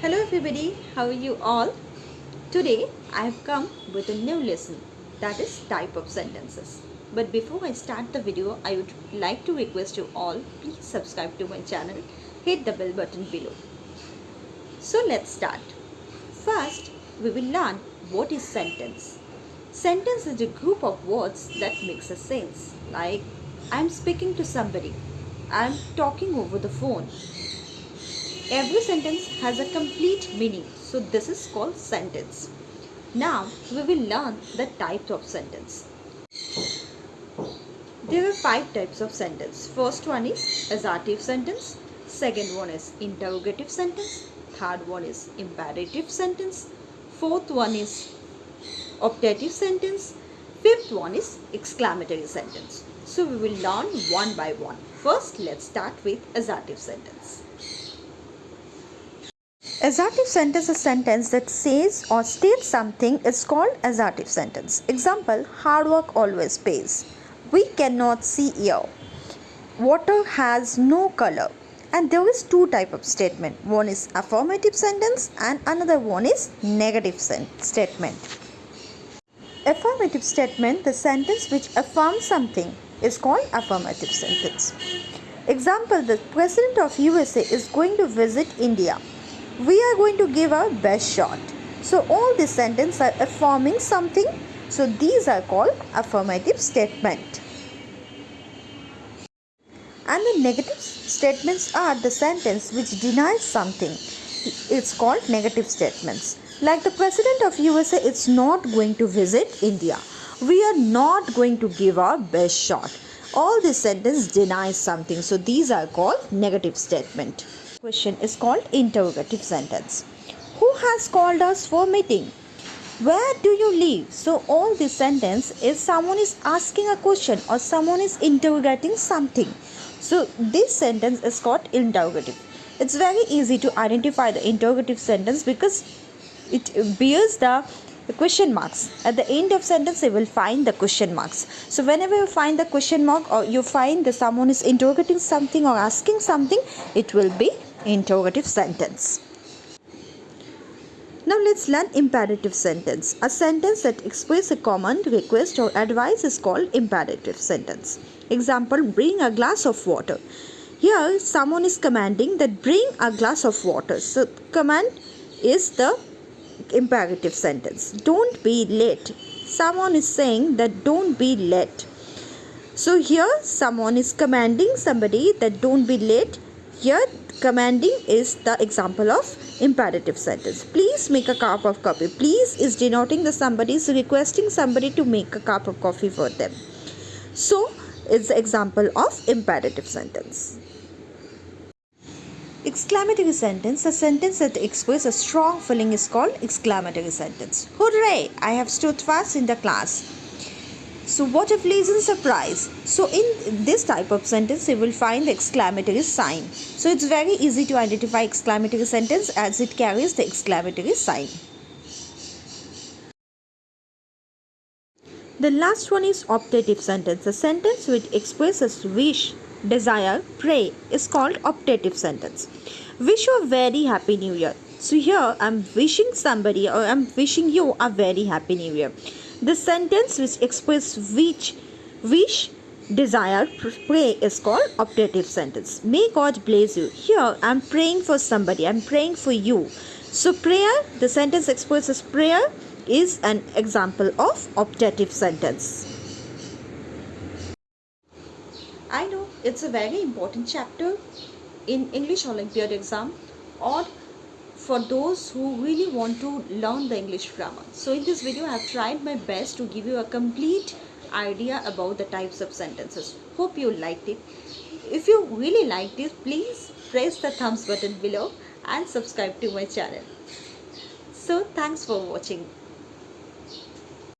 Hello everybody, how are you all? Today I have come with a new lesson, that is type of sentences. But before I start the video, I would like to request you all, please subscribe to my channel, hit the bell button below. So let's start. First, we will learn what is sentence. Sentence is a group of words that makes a sense, like I am speaking to somebody, I am talking over the phone. Every sentence has a complete meaning, so this is called sentence. Now we will learn the types of sentence. There are 5 types of sentence. First one is assertive sentence, second one is interrogative sentence, third one is imperative sentence, fourth one is optative sentence, fifth one is exclamatory sentence. So we will learn one by one. First, let's start with assertive sentence. Assertive sentence is a sentence that says or states something is called assertive sentence. Example, hard work always pays. We cannot see here. Water has no color. And there is 2 types of statement. One is affirmative sentence and another one is negative statement. Affirmative statement, the sentence which affirms something, is called affirmative sentence. Example, the President of USA is going to visit India. We are going to give our best shot. So all these sentences are affirming something. So these are called affirmative statement. And the negative statements are the sentence which denies something. It's called negative statements. Like the President of USA is not going to visit India. We are not going to give our best shot. All these sentences denies something. So these are called negative statement. Question is called interrogative sentence. Who has called us for meeting? Where do you live? So all this sentence is someone is asking a question or someone is interrogating something. So this sentence is called interrogative. It's very easy to identify the interrogative sentence because it bears the question marks. At the end of sentence, you will find the question marks. So whenever you find the question mark or you find that someone is interrogating something or asking something, it will be interrogative sentence. Now let's learn imperative sentence. A sentence that expresses a command, request or advice is called imperative sentence. Example, bring a glass of water. Here someone is commanding that bring a glass of water. So command is the imperative sentence. Don't be late. Someone is saying that don't be late. So here someone is commanding somebody that don't be late. Here commanding is the example of imperative sentence. Please make a cup of coffee. Please is denoting that somebody is requesting somebody to make a cup of coffee for them. So it's the example of imperative sentence. Exclamatory sentence, a sentence that expresses a strong feeling is called exclamatory sentence. Hooray! I have stood fast in the class. So what a pleasant surprise. So in this type of sentence, you will find the exclamatory sign. So it's very easy to identify exclamatory sentence as it carries the exclamatory sign. The last one is optative sentence. A sentence which expresses wish, desire, pray is called optative sentence. Wish you a very happy new year. So here I'm wishing somebody or I'm wishing you a very happy new year. The sentence which expresses wish, desire, pray is called optative sentence. May God bless you. Here I'm praying for somebody. I'm praying for you. So prayer, the sentence expresses prayer is an example of optative sentence. I know it's a very important chapter in English Olympiad exam or for those who really want to learn the English grammar. So in this video I have tried my best to give you a complete idea about the types of sentences. Hope you liked it. If you really liked it, please press the thumbs button below and subscribe to my channel. So thanks for watching.